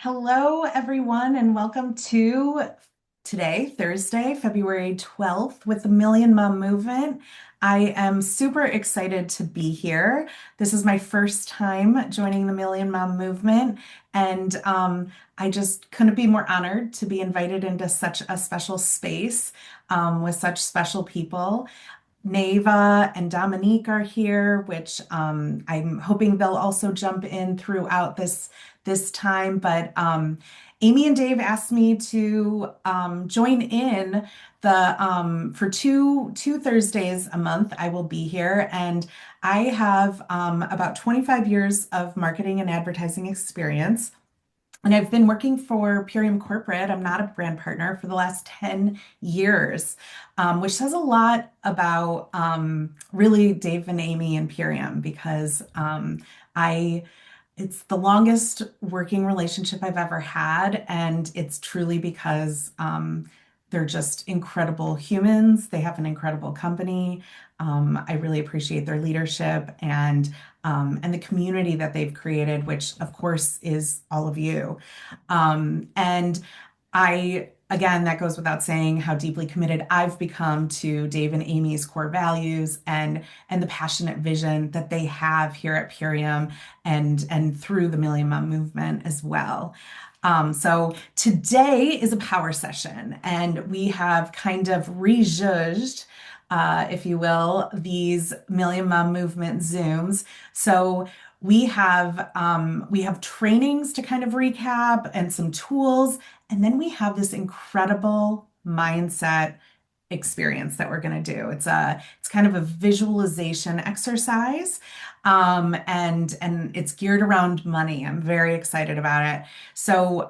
Hello, everyone, and welcome to today, Thursday, February 12th, with the Million Mom Movement. I am super excited to be here. This is my first time joining the Million Mom Movement, and I just couldn't be more honored to be invited into such a special space with such special people. Neva and Dominique are here, which I'm hoping they'll also jump in throughout this time. But Amy and Dave asked me to join in the for two Thursdays a month. I will be here, and I have about 25 years of marketing and advertising experience. And I've been working for Purium Corporate. I'm not a brand partner for the last 10 years, which says a lot about really Dave and Amy and Purium because I it's the longest working relationship I've ever had, and it's truly because they're just incredible humans. They have an incredible company. I really appreciate their leadership and the community that they've created, which of course is all of you. And I, again, that goes without saying how deeply committed I've become to Dave and Amy's core values and the passionate vision that they have here at Purium and through the Million Mom movement as well. So today is a power session, and we have kind of rejudged, if you will, these Million Mom Movement Zooms. So we have trainings to kind of recap and some tools, and then we have this incredible mindset experience that we're going to do. It's kind of a visualization exercise, and it's geared around money. I'm very excited about it. So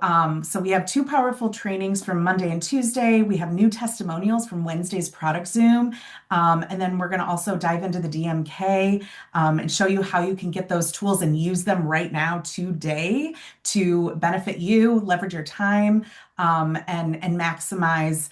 we have two powerful trainings from Monday and Tuesday. We have new testimonials from Wednesday's product Zoom, and then we're going to also dive into the DMK and show you how you can get those tools and use them right now today to benefit you, leverage your time, and maximize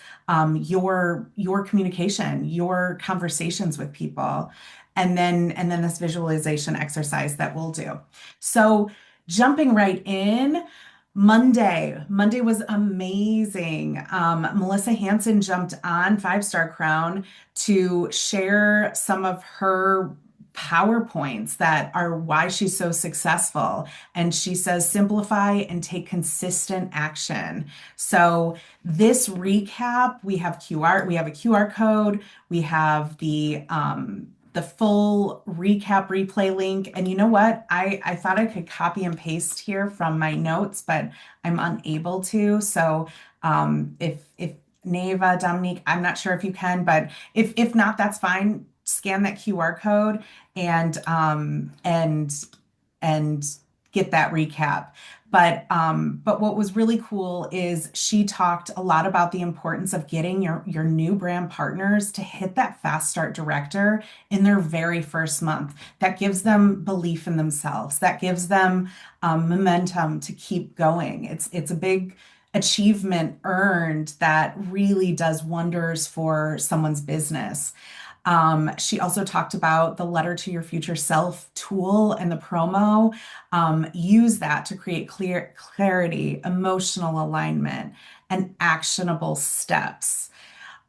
your communication, your conversations with people, and then this visualization exercise that we'll do. So jumping right in. Monday was amazing. Melissa Hanson jumped on Five Star Crown to share some of her PowerPoints that are why she's so successful. And she says, simplify and take consistent action. So this recap, we have a QR code, we have the full recap replay link. And you know what? I thought I could copy and paste here from my notes, but I'm unable to. So if Neva, Dominique, I'm not sure if you can, but if not, that's fine. Scan that QR code and get that recap. But what was really cool is she talked a lot about the importance of getting your new brand partners to hit that fast start director in their very first month. That gives them belief in themselves. That gives them momentum to keep going. It's a big achievement earned that really does wonders for someone's business. She also talked about the letter to your future self tool and the promo. Use that to create clarity, emotional alignment, and actionable steps.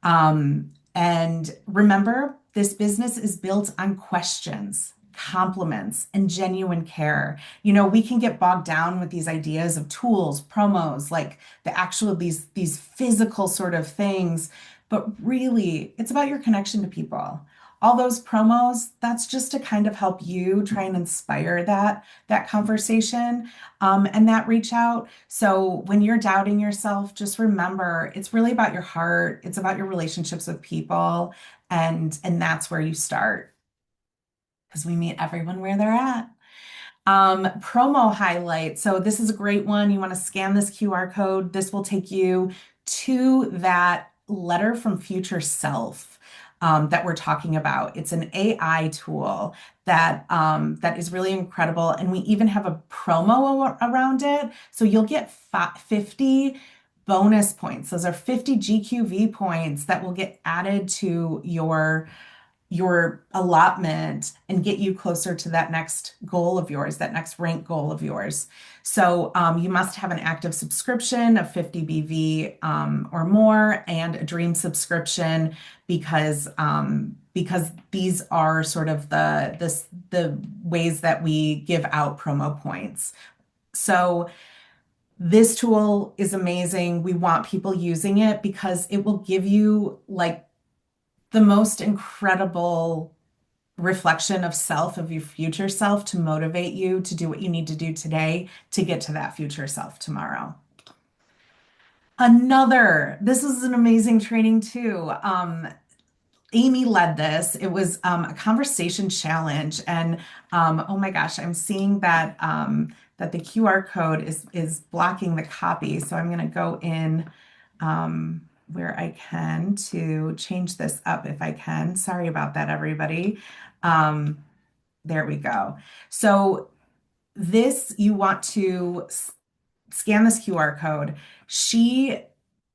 And remember, this business is built on questions, compliments, and genuine care. You know, we can get bogged down with these ideas of tools, promos, like these physical sort of things, but really, it's about your connection to people. All those promos, that's just to kind of help you try and inspire that conversation and that reach out. So when you're doubting yourself, just remember it's really about your heart. It's about your relationships with people, and that's where you start because we meet everyone where they're at. Promo highlight. So this is a great one. You want to scan this QR code. This will take you to that letter from future self that we're talking about. It's an AI tool that is really incredible, and we even have a promo around it. So you'll get 50 bonus points. Those are 50 GQV points that will get added to your allotment and get you closer to that next goal of yours, that next rank goal of yours. So you must have an active subscription of 50 BV or more and a dream subscription because these are sort of the ways that we give out promo points. So this tool is amazing. We want people using it because it will give you like the most incredible reflection of self, of your future self, to motivate you to do what you need to do today to get to that future self tomorrow. This is an amazing training too. Amy led this. It was a conversation challenge, and oh my gosh, I'm seeing that the QR code is blocking the copy. So I'm going to go in where I can to change this up if I can. Sorry about that, everybody. Um, there we go. So this, you want to scan this QR code. She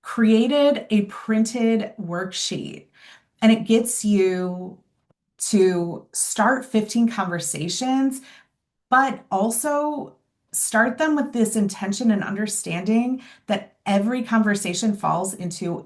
created a printed worksheet and it gets you to start 15 conversations, but also start them with this intention and understanding that every conversation falls into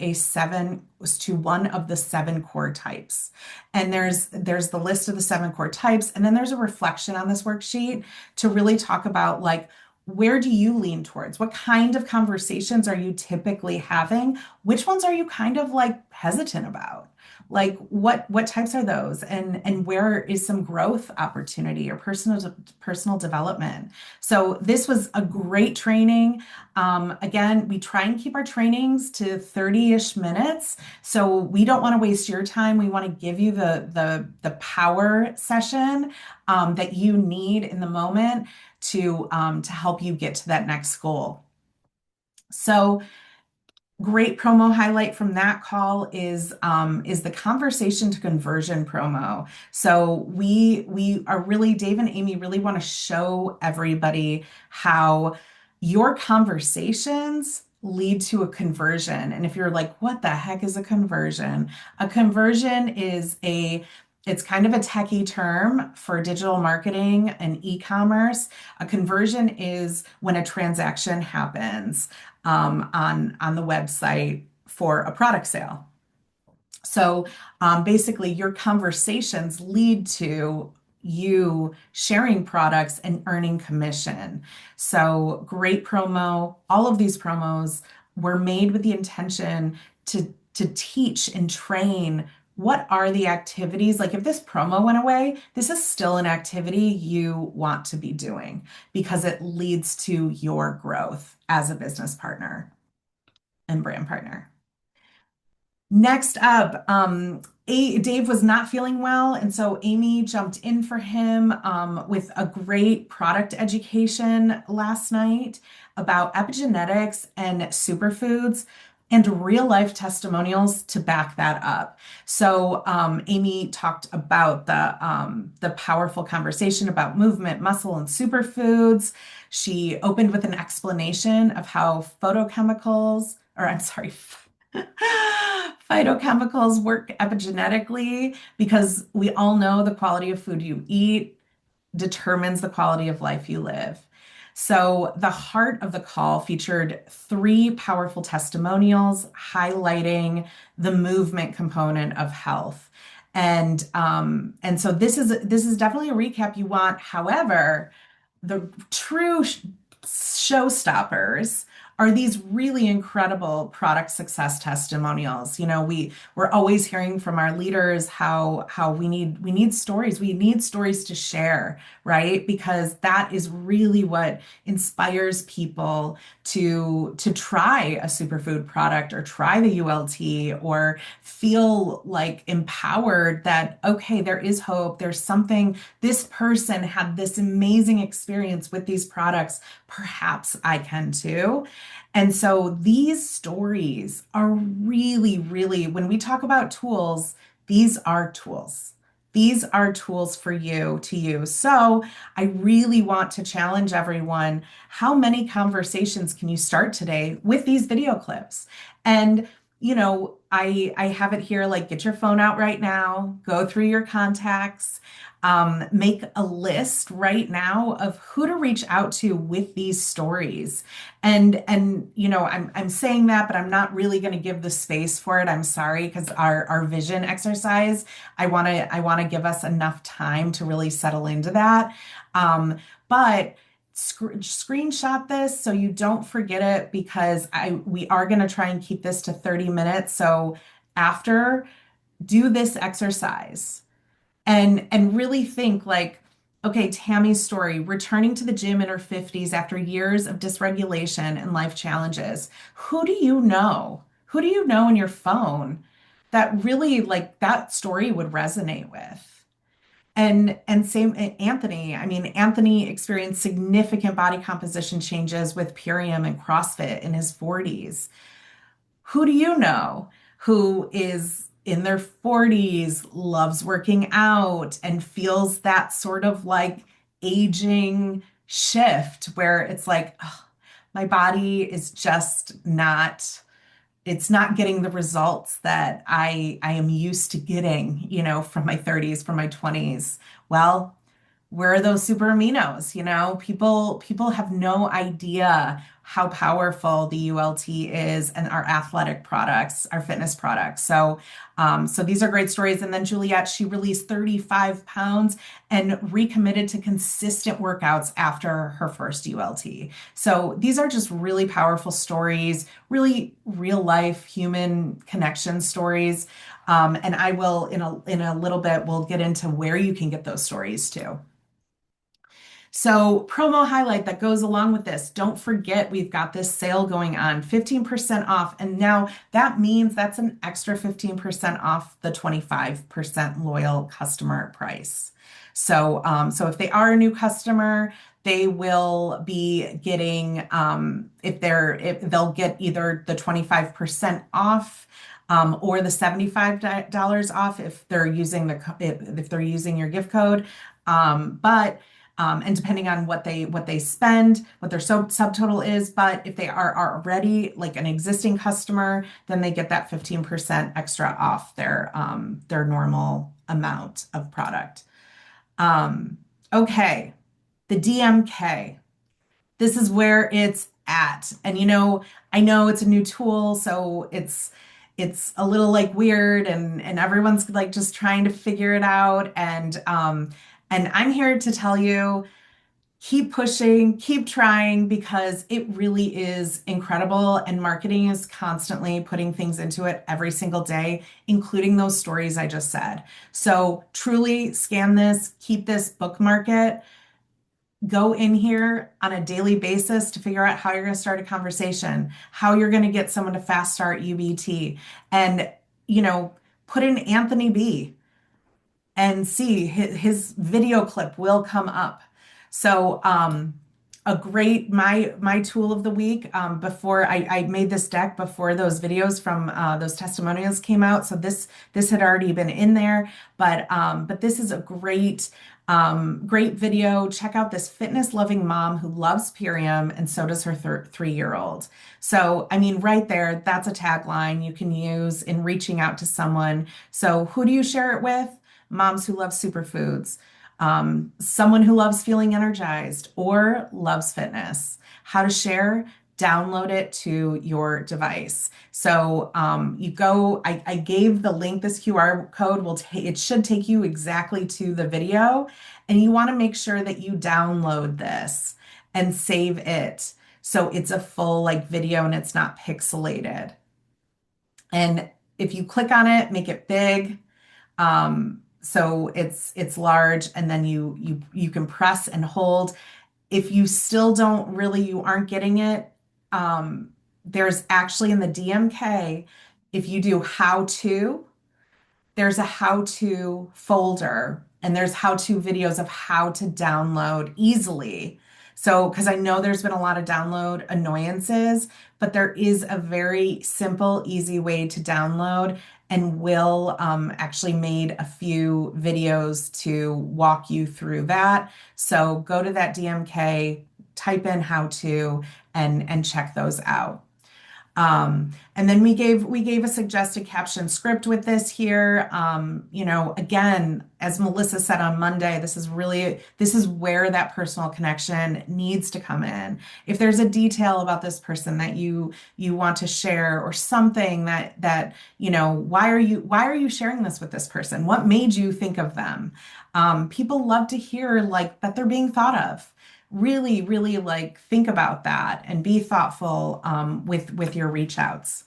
one of the seven core types. And there's the list of the seven core types, and then there's a reflection on this worksheet to really talk about like where do you lean towards? What kind of conversations are you typically having? Which ones are you kind of like hesitant about? Like what types are those, and where is some growth opportunity or personal development? So this was a great training. Again, we try and keep our trainings to 30-ish minutes, so we don't want to waste your time. We want to give you the power session that you need in the moment to help you get to that next goal. So great promo highlight from that call is the conversation to conversion promo. So we are really, Dave and Amy really want to show everybody how your conversations lead to a conversion. And if you're like, what the heck is a conversion? A conversion it's kind of a techie term for digital marketing and e-commerce. A conversion is when a transaction happens on the website for a product sale. So basically, your conversations lead to you sharing products and earning commission. So great promo. All of these promos were made with the intention to teach and train what are the activities. Like if this promo went away, this is still an activity you want to be doing because it leads to your growth as a business partner and brand partner. Next up, Dave was not feeling well, and so Amy jumped in for him with a great product education last night about epigenetics and superfoods and real life testimonials to back that up. So Amy talked about the powerful conversation about movement, muscle, and superfoods. She opened with an explanation of how photochemicals, or I'm sorry, phytochemicals work epigenetically because we all know the quality of food you eat determines the quality of life you live. So the heart of the call featured three powerful testimonials highlighting the movement component of health. And so this is definitely a recap you want. However, the true showstoppers are these really incredible product success testimonials. We're always hearing from our leaders how we need stories. We need stories to share, right? Because that is really what inspires people to try a superfood product or try the ULT or feel like empowered that okay, there is hope. There's something. This person had this amazing experience with these products. Perhaps I can too. And so these stories are really, really, when we talk about tools, these are tools. These are tools for you to use. So I really want to challenge everyone. How many conversations can you start today with these video clips? And, I have it here, like get your phone out right now, go through your contacts, make a list right now of who to reach out to with these stories. And I'm saying that, but I'm not really going to give the space for it. I'm sorry, because our vision exercise, I want to give us enough time to really settle into that. But screenshot this so you don't forget it, because I we are going to try and keep this to 30 minutes. So after, do this exercise and really think like, okay, Tammy's story, returning to the gym in her 50s after years of dysregulation and life challenges. Who do you know? Who do you know in your phone that really like that story would resonate with? And same Anthony. I mean, Anthony experienced significant body composition changes with Purium and CrossFit in his 40s. Who do you know who is in their 40s, loves working out, and feels that sort of like aging shift where it's like, "Ugh, my body is just not, it's not getting the results that I am used to getting, from my 30s, from my 20s." Well, where are those super aminos? People have no idea how powerful the ULT is and our athletic products, our fitness products. So these are great stories. And then Juliet, she released 35 pounds and recommitted to consistent workouts after her first ULT. So these are just really powerful stories, really real life human connection stories. And I will, in a little bit, we'll get into where you can get those stories too. So, promo highlight that goes along with this. Don't forget, we've got this sale going on, 15% off. And now that means that's an extra 15% off the 25% loyal customer price. So if they are a new customer, they will be getting, if they'll get either the 25% off, or the $75 off if they're using if they're using your gift code. But and depending on what they spend, what their subtotal is. But if they are already like an existing customer, then they get that 15% extra off their normal amount of product. Okay, the DMK. This is where it's at. And I know it's a new tool, so it's a little like weird, and everyone's like just trying to figure it out. And I'm here to tell you, keep pushing, keep trying, because it really is incredible. And marketing is constantly putting things into it every single day, including those stories I just said. So truly scan this, keep this, bookmark it, go in here on a daily basis to figure out how you're going to start a conversation, how you're going to get someone to fast start UBT, and, put in Anthony B and see his video clip will come up. So a great my tool of the week, before I made this deck before those videos from those testimonials came out. So this had already been in there, but this is a great video. Check out this fitness loving mom who loves Purium, and so does her 3-year-old. So, I mean, right there, that's a tagline you can use in reaching out to someone. So who do you share it with? Moms who love superfoods, someone who loves feeling energized or loves fitness. How to share? Download it to your device. So you go, I gave the link, this QR code it should take you exactly to the video. And you want to make sure that you download this and save it, so it's a full like video and it's not pixelated. And if you click on it, make it big. So it's large, and then you can press and hold. If you still you aren't getting it, there's actually in the DMK, if you do how to, there's a how to folder, and there's how to videos of how to download easily. So, because I know there's been a lot of download annoyances, but there is a very simple, easy way to download, and Will actually made a few videos to walk you through that. So go to that DMK, type in how to, and check those out. And then we gave a suggested caption script with this here. Again, as Melissa said on Monday, this is where that personal connection needs to come in. If there's a detail about this person that you want to share or something that why are you sharing this with this person? What made you think of them? People love to hear like that they're being thought of. Really, really like think about that and be thoughtful with your reach outs.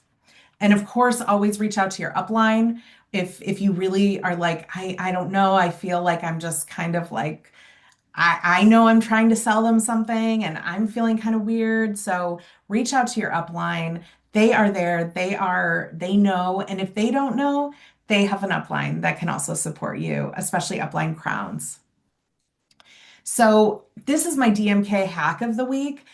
And of course, always reach out to your upline. If you really are like, I don't know, I feel like I'm just kind of like I know I'm trying to sell them something and I'm feeling kind of weird. So reach out to your upline. They are there. They know. And if they don't know, they have an upline that can also support you, especially upline crowns. So this is my DMK hack of the week.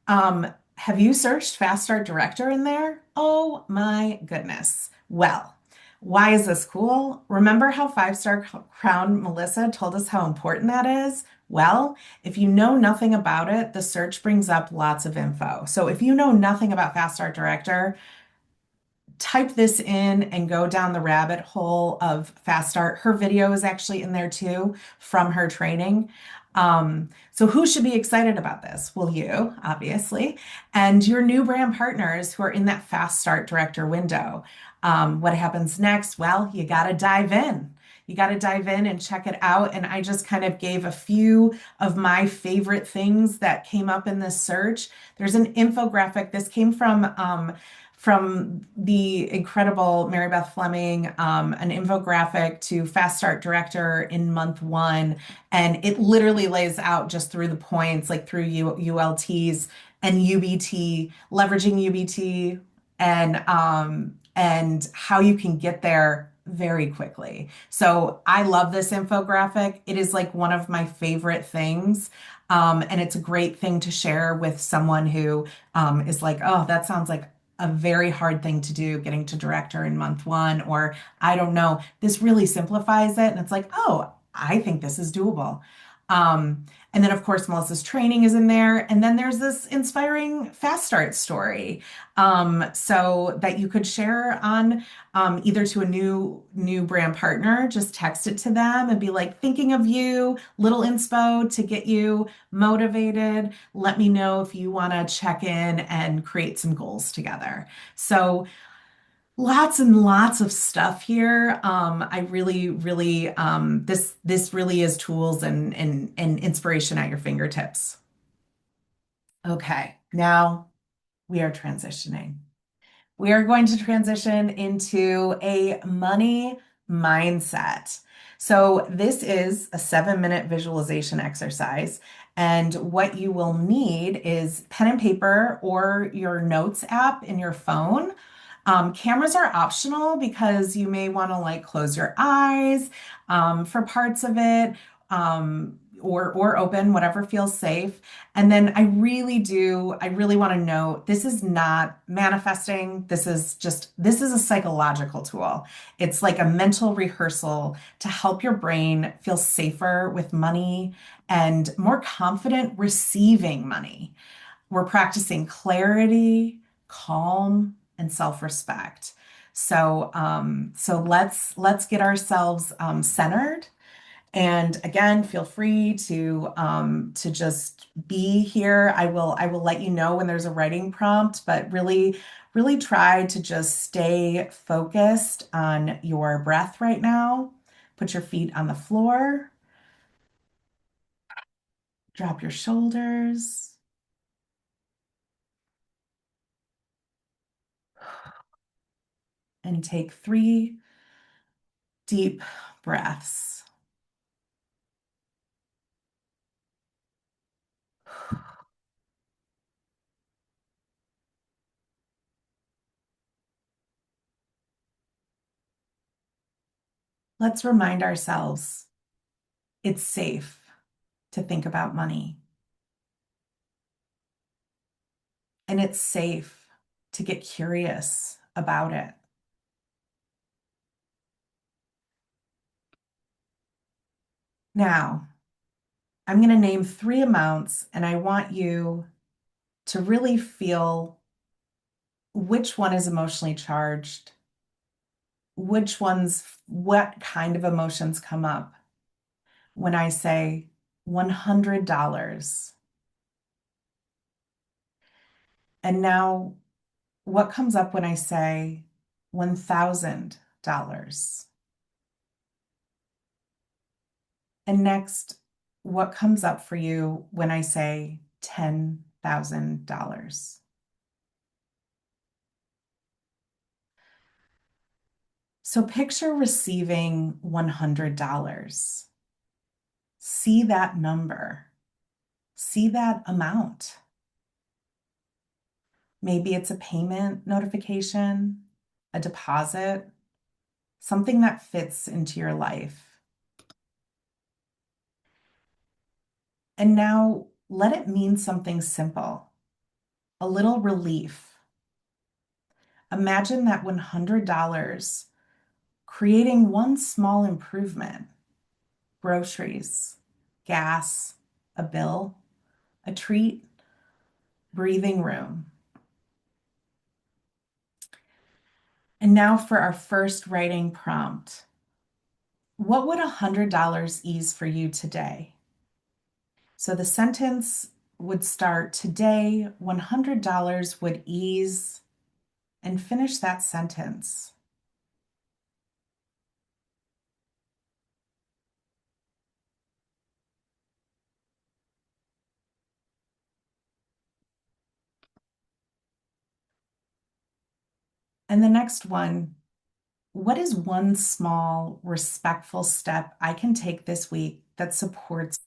Have you searched Fast Start Director in there? Oh my goodness. Well, why is this cool? Remember how five-star crown Melissa told us how important that is? Well, if you know nothing about it, the search brings up lots of info. So if you know nothing about Fast Start Director, type this in and go down the rabbit hole of Fast Start. Her video is actually in there too from her training. So who should be excited about this? Well, you, obviously, and your new brand partners who are in that Fast Start Director window. What happens next? Well, you got to dive in. You got to dive in and check it out. And I just kind of gave a few of my favorite things that came up in this search. There's an infographic. This came from the incredible Mary Beth Fleming, an infographic to Fast Start Director in month one. And it literally lays out just through the points, like through ULTs and UBT, leveraging UBT and how you can get there very quickly. So I love this infographic. It is like one of my favorite things. And it's a great thing to share with someone who is like, oh, that sounds like a very hard thing to do, getting to director in month one, or I don't know. This really simplifies it. And it's like, oh, I think this is doable. And then, of course, Melissa's training is in there. And then there's this inspiring fast start story so that you could share on either to a new brand partner, just text it to them and be like, thinking of you, little inspo to get you motivated. Let me know if you want to check in and create some goals together. So lots and lots of stuff here. I really, really, this really is tools and inspiration at your fingertips. Okay, now we are transitioning. We are going to transition into a money mindset. So, this is a 7-minute visualization exercise. And what you will need is pen and paper or your notes app in your phone. Cameras are optional because you may want to like close your eyes for parts of it. Or open, whatever feels safe. And then I really want to note this is not manifesting. This is a psychological tool. It's like a mental rehearsal to help your brain feel safer with money and more confident receiving money. We're practicing clarity, calm, and self-respect. So let's get ourselves centered and again, feel free to just be here. I will let you know when there's a writing prompt, but really, really try to just stay focused on your breath right now. Put your feet on the floor, drop your shoulders, and take 3 deep breaths. Let's remind ourselves it's safe to think about money, and it's safe to get curious about it. Now, I'm going to name 3 amounts, and I want you to really feel which one is emotionally charged? What kind of emotions come up when I say $100? And now, what comes up when I say $1,000? And next, what comes up for you when I say $10,000? So picture receiving $100. See that number, see that amount. Maybe it's a payment notification, a deposit, something that fits into your life. And now let it mean something simple, a little relief. Imagine that $100 creating one small improvement: groceries, gas, a bill, a treat, breathing room. And now for our first writing prompt. What would $100 ease for you today? So the sentence would start, today, $100 would ease, and finish that sentence. And the next one, what is one small, respectful step I can take this week that supports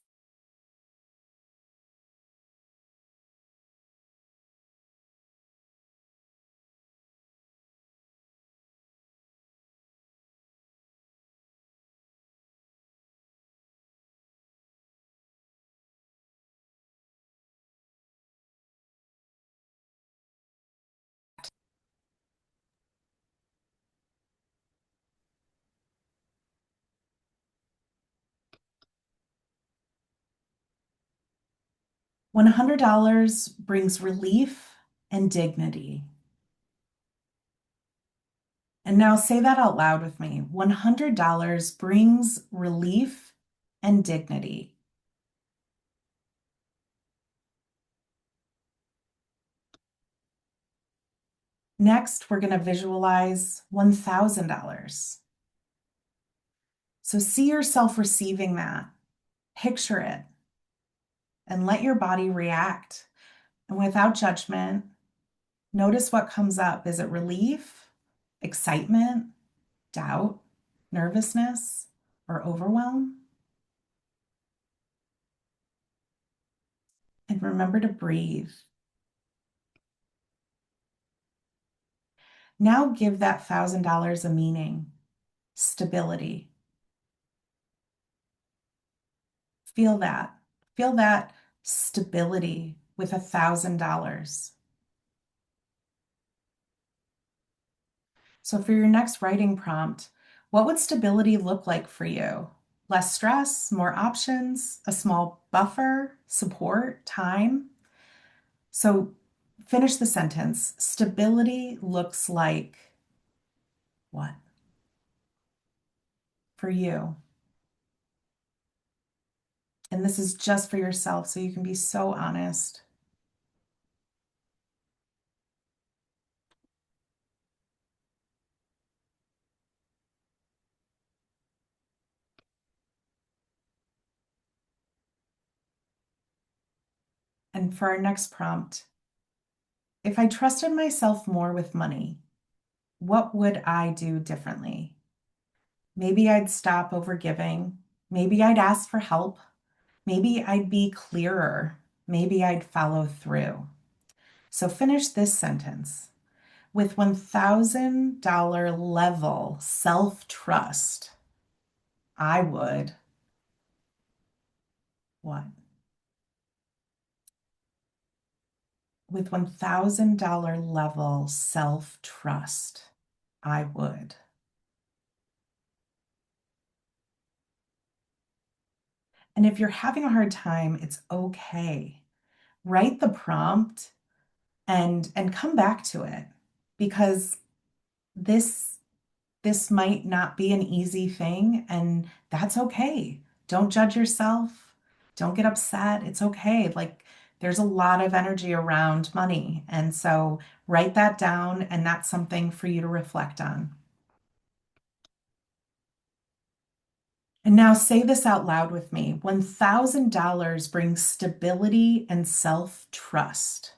$100 brings relief and dignity? And now say that out loud with me. $100 brings relief and dignity. Next, we're going to visualize $1,000. So see yourself receiving that, picture it, and let your body react. And without judgment, notice what comes up. Is it relief, excitement, doubt, nervousness, or overwhelm? And remember to breathe. Now give that $1,000 a meaning: stability. Feel that. Feel that stability with $1,000. So for your next writing prompt, what would stability look like for you? Less stress, more options, a small buffer, support, time? So finish the sentence. Stability looks like what for you? And this is just for yourself, so you can be so honest. And for our next prompt, if I trusted myself more with money, what would I do differently? Maybe I'd stop overgiving. Maybe I'd ask for help. Maybe I'd be clearer. Maybe I'd follow through. So finish this sentence. With $1,000 level self-trust, I would what? With $1,000 level self-trust, I would. And if you're having a hard time, it's okay. Write the prompt and come back to it. because this this might not be an easy thing, and that's okay. Don't judge yourself. Don't get upset. It's okay. Like, there's a lot of energy around money. And so write that down, and that's something for you to reflect on. And now say this out loud with me. $1,000 brings stability and self-trust.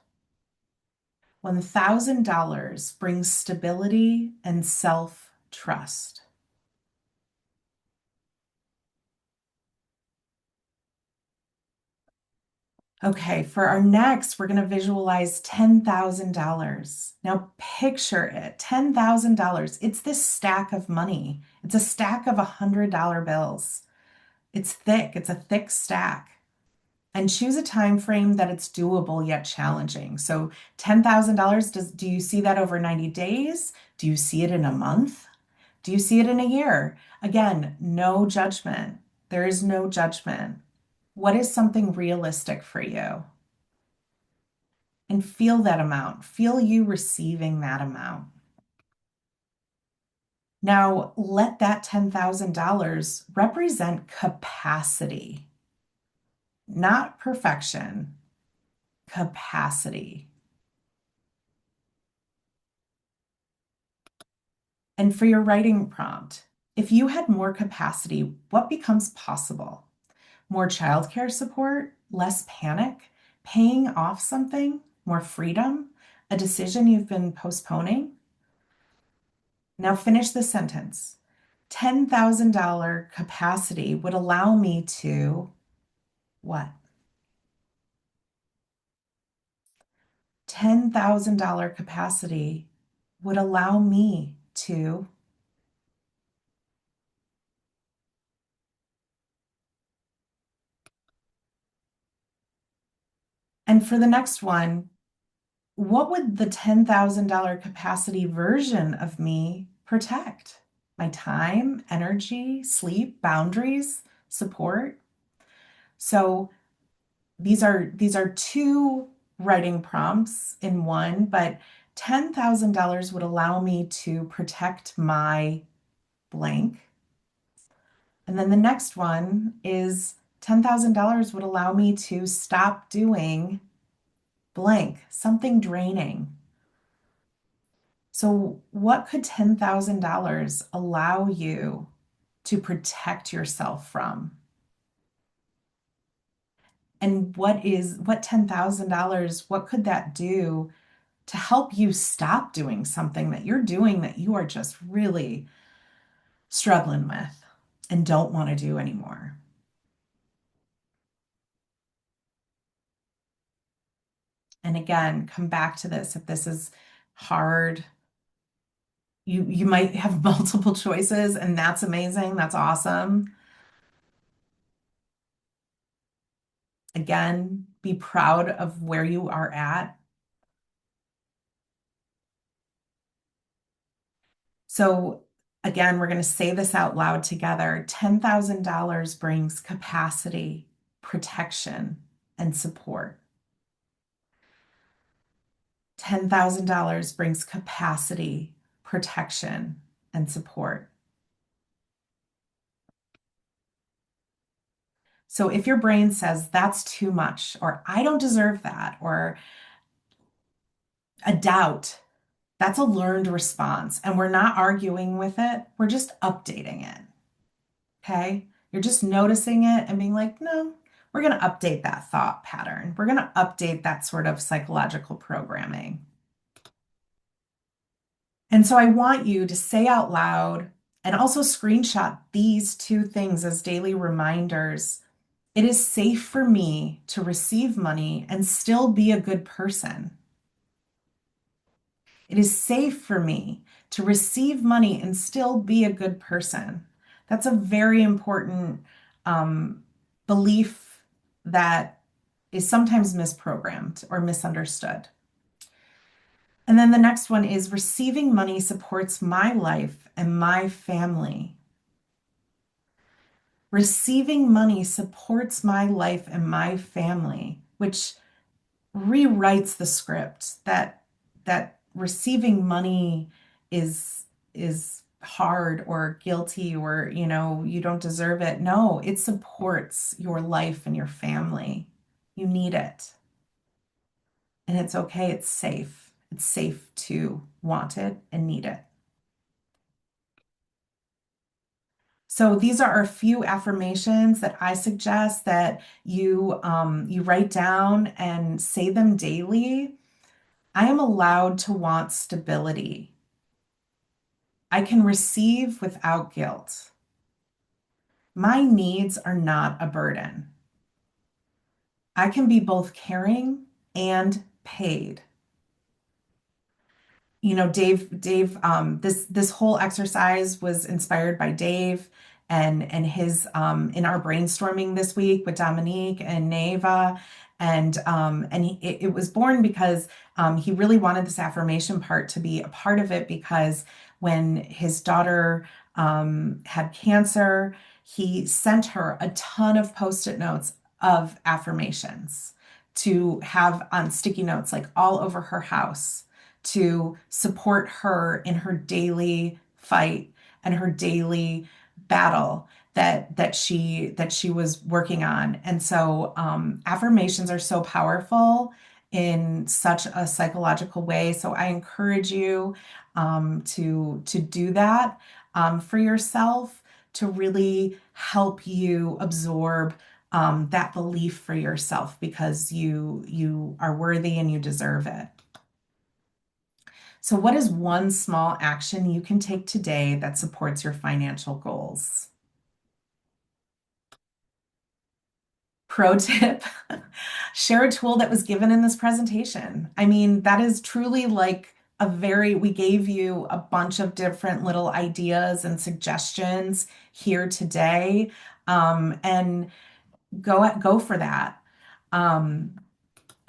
$1,000 brings stability and self-trust. Okay, for our next, we're going to visualize $10,000. Now picture it, $10,000. It's this stack of money. It's a stack of $100 bills. It's thick, it's a thick stack. And choose a time frame that it's doable yet challenging. So $10,000, do you see that over 90 days? Do you see it in a month? Do you see it in a year? Again, no judgment. There is no judgment. What is something realistic for you? And feel that amount. Feel you receiving that amount. Now, let that $10,000 represent capacity, not perfection, capacity. And for your writing prompt, if you had more capacity, what becomes possible? More childcare support, less panic, paying off something, more freedom, a decision you've been postponing? Now finish the sentence. $10,000 capacity would allow me to what? $10,000 capacity would allow me to. And for the next one, what would the $10,000 capacity version of me protect? My time, energy, sleep, boundaries, support. So these are two writing prompts in one, but $10,000 would allow me to protect my blank. And then the next one is $10,000 would allow me to stop doing blank, something draining. So, what could $10,000 allow you to protect yourself from? And what $10,000, what could that do to help you stop doing something that you're doing that you are just really struggling with and don't want to do anymore? And again, come back to this if this is hard. You might have multiple choices, and that's amazing. That's awesome. Again, be proud of where you are at. So again, we're going to say this out loud together. $10,000 brings capacity, protection, and support. $10,000 brings capacity, protection, and support. So if your brain says that's too much, or I don't deserve that, or a doubt, that's a learned response. And we're not arguing with it, we're just updating it. Okay? You're just noticing it and being like, no, we're going to update that thought pattern. We're going to update that sort of psychological programming. And so I want you to say out loud and also screenshot these two things as daily reminders. It is safe for me to receive money and still be a good person. It is safe for me to receive money and still be a good person. That's a very important belief that is sometimes misprogrammed or misunderstood. And then the next one is receiving money supports my life and my family. Receiving money supports my life and my family, which rewrites the script that receiving money is hard or guilty or, you don't deserve it. No, it supports your life and your family. You need it. And it's okay. It's safe. It's safe to want it and need it. So these are a few affirmations that I suggest that you write down and say them daily. I am allowed to want stability. I can receive without guilt. My needs are not a burden. I can be both caring and paid. This whole exercise was inspired by Dave and his in our brainstorming this week with Dominique and Neva. It was born because he really wanted this affirmation part to be a part of it because when his daughter had cancer, he sent her a ton of post-it notes of affirmations to have on sticky notes like all over her house to support her in her daily fight and her daily battle that she was working on. And so affirmations are so powerful in such a psychological way. So I encourage you to do that for yourself to really help you absorb that belief for yourself because you are worthy and you deserve it. So, what is one small action you can take today that supports your financial goals? Pro tip, share a tool that was given in this presentation. I mean, that is truly like we gave you a bunch of different little ideas and suggestions here today. And go for that. Um,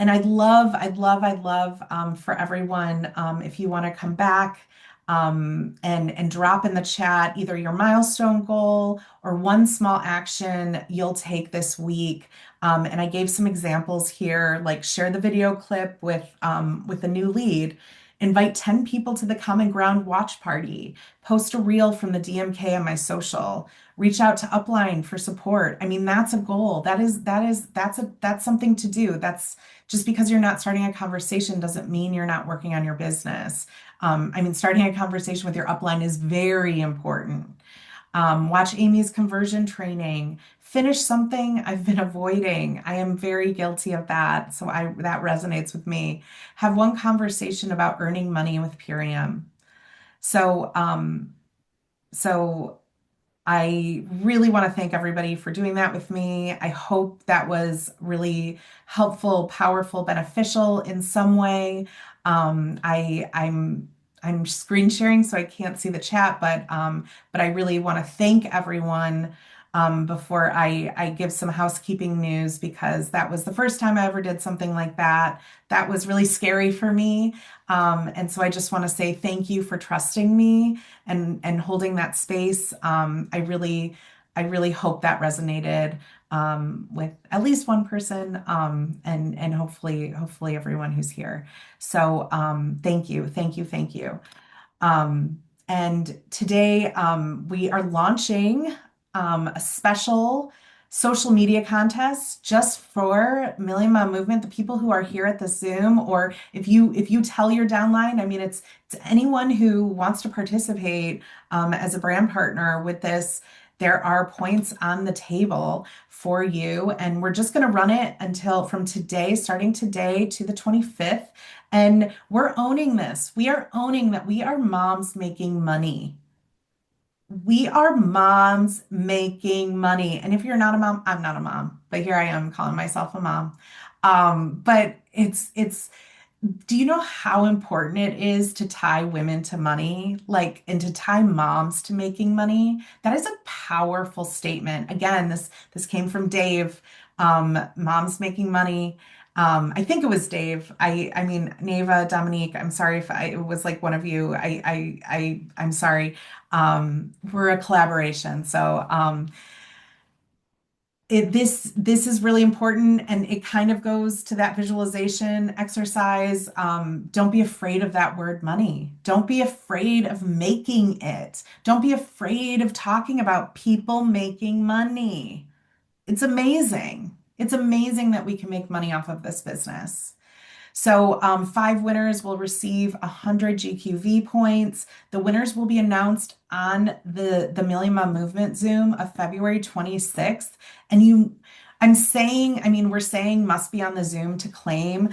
And I'd love for everyone, if you want to come back and drop in the chat either your milestone goal or one small action you'll take this week. And I gave some examples here, like share the video clip with a new lead, invite 10 people to the Common Ground watch party, post a reel from the DMK on my social, reach out to Upline for support. I mean, that's a goal. That's something to do. That's just because you're not starting a conversation doesn't mean you're not working on your business. I mean, starting a conversation with your upline is very important. Watch Amy's conversion training. Finish something I've been avoiding. I am very guilty of that. So that resonates with me. Have one conversation about earning money with Purium. So, so I really want to thank everybody for doing that with me. I hope that was really helpful, powerful, beneficial in some way. I'm screen sharing, so I can't see the chat, but I really want to thank everyone before I give some housekeeping news because that was the first time I ever did something like that. That was really scary for me. And so I just want to say thank you for trusting me and holding that space. I really hope that resonated with at least one person and hopefully everyone who's here. So thank you, thank you, thank you. And today we are launching a special social media contest just for Million Mom Movement, the people who are here at the Zoom, or if you tell your downline, I mean, it's anyone who wants to participate as a brand partner with this. There are points on the table for you, and we're just going to run it until from today, starting today to the 25th. And we're owning this. We are owning that we are moms making money. We are moms making money. And if you're not a mom, I'm not a mom, but here I am calling myself a mom. But it's do you know how important it is to tie women to money, like, and to tie moms to making money? That is a powerful statement. Again, this came from Dave. Moms making money. I think it was Dave. I mean, Neva, Dominique. I'm sorry if it was like one of you. I'm sorry. We're a collaboration, so This is really important, and it kind of goes to that visualization exercise. Don't be afraid of that word money. Don't be afraid of making it. Don't be afraid of talking about people making money. It's amazing. It's amazing that we can make money off of this business. So, five winners will receive 100 GQV points. The winners will be announced on the Million Mom Movement Zoom of February 26th. And I mean, we're saying must be on the Zoom to claim,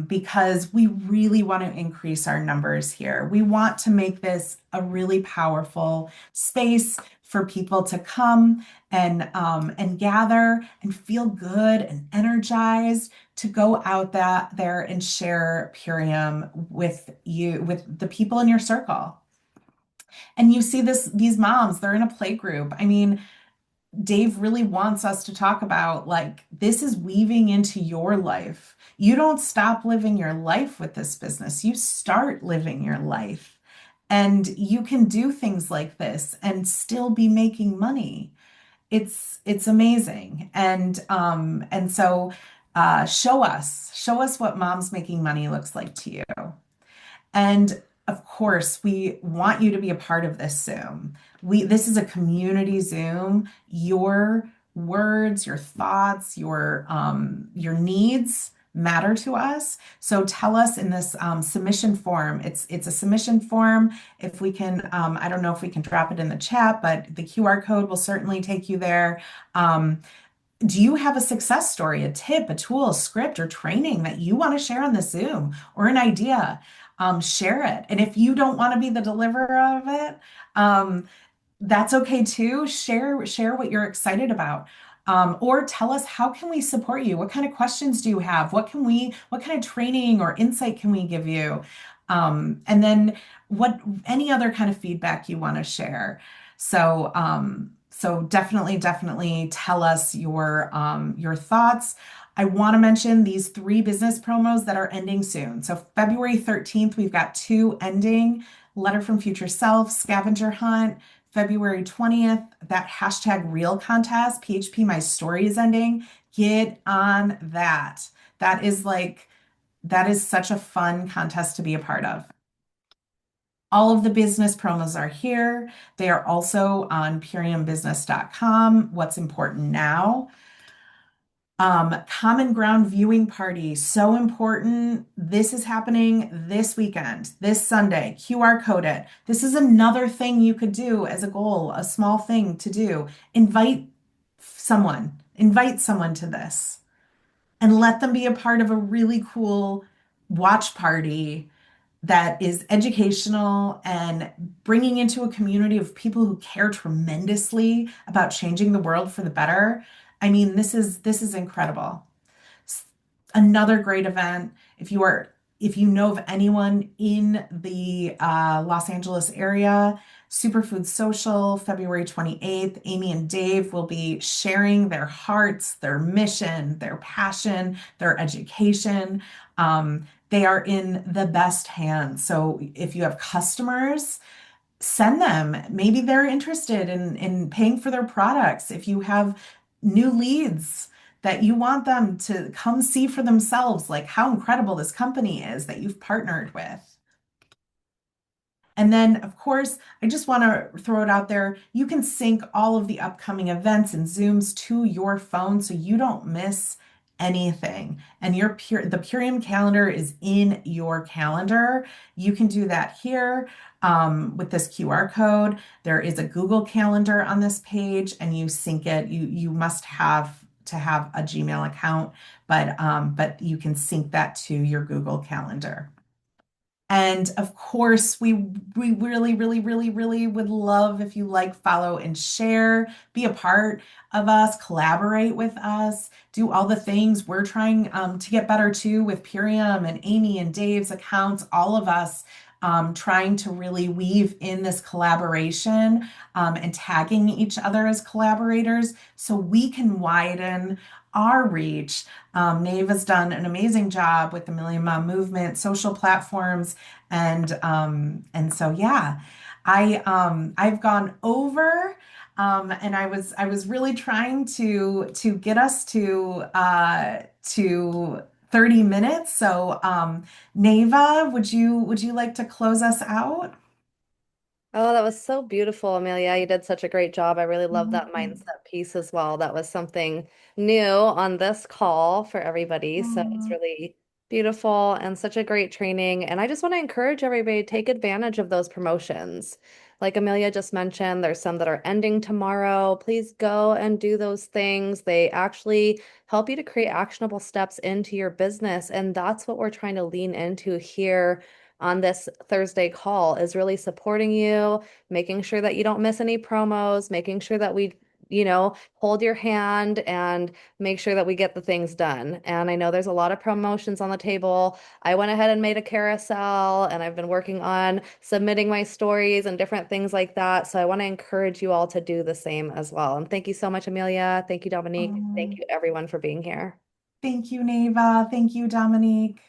because we really want to increase our numbers here. We want to make this a really powerful space for people to come and gather and feel good and energized to go out there and share Purium with you, with the people in your circle. And you see these moms, they're in a play group. I mean, Dave really wants us to talk about like this is weaving into your life. You don't stop living your life with this business. You start living your life. And you can do things like this and still be making money. It's amazing. And so show us what mom's making money looks like to you. And of course, we want you to be a part of this Zoom. This is a community Zoom. Your words, your thoughts, your needs matter to us. So tell us in this submission form. It's a submission form. If we can, I don't know if we can drop it in the chat, but the QR code will certainly take you there. Um, do you have a success story, a tip, a tool, a script, or training that you want to share on the Zoom or an idea? Share it. And if you don't want to be the deliverer of it, um, that's okay too. Share what you're excited about. Or tell us how can we support you? What kind of questions do you have? What kind of training or insight can we give you? And then what any other kind of feedback you want to share. So definitely tell us your thoughts. I want to mention these three business promos that are ending soon. So February 13th, we've got two ending: Letter from Future Self, Scavenger Hunt. February 20th, that hashtag real contest, PHP My Story is ending. Get on that. That is such a fun contest to be a part of. All of the business promos are here. They are also on puriumbusiness.com. What's important now? Common Ground viewing party, so important. This is happening this weekend, this Sunday. QR code it. This is another thing you could do as a goal, a small thing to do. Invite someone to this and let them be a part of a really cool watch party that is educational and bringing into a community of people who care tremendously about changing the world for the better. I mean, this is incredible. Another great event. If you know of anyone in the Los Angeles area, Superfood Social, February 28th, Amy and Dave will be sharing their hearts, their mission, their passion, their education. They are in the best hands. So if you have customers, send them. Maybe they're interested in paying for their products. If you have new leads that you want them to come see for themselves, like how incredible this company is that you've partnered with. And then, of course, I just want to throw it out there. You can sync all of the upcoming events and Zooms to your phone so you don't miss anything. And the Purium calendar is in your calendar. You can do that here with this QR code. There is a Google Calendar on this page, and you sync it. You must have to have a Gmail account, but you can sync that to your Google Calendar. And of course, we really would love if you like, follow, and share, be a part of us, collaborate with us, do all the things. We're trying to get better too with Purium and Amy and Dave's accounts, all of us trying to really weave in this collaboration and tagging each other as collaborators so we can widen our reach. Nave has done an amazing job with the Million Mom Movement, social platforms, and so yeah, I've gone over. And I was really trying to get us to 30 minutes. So Neva, would you like to close us out? Oh, that was so beautiful, Amelia. You did such a great job. I really love that Mhm. mindset piece as well. That was something new on this call for everybody. So it's Mhm. really beautiful and such a great training. And I just want to encourage everybody to take advantage of those promotions. Like Amelia just mentioned, there's some that are ending tomorrow. Please go and do those things. They actually help you to create actionable steps into your business. And that's what we're trying to lean into here on this Thursday call is really supporting you, making sure that you don't miss any promos, making sure that we hold your hand and make sure that we get the things done. And I know there's a lot of promotions on the table. I went ahead and made a carousel and I've been working on submitting my stories and different things like that. So I want to encourage you all to do the same as well. And thank you so much, Amelia. Thank you, Dominique. Thank Um, you, everyone, for being here. Thank you, Neva. Thank you, Dominique.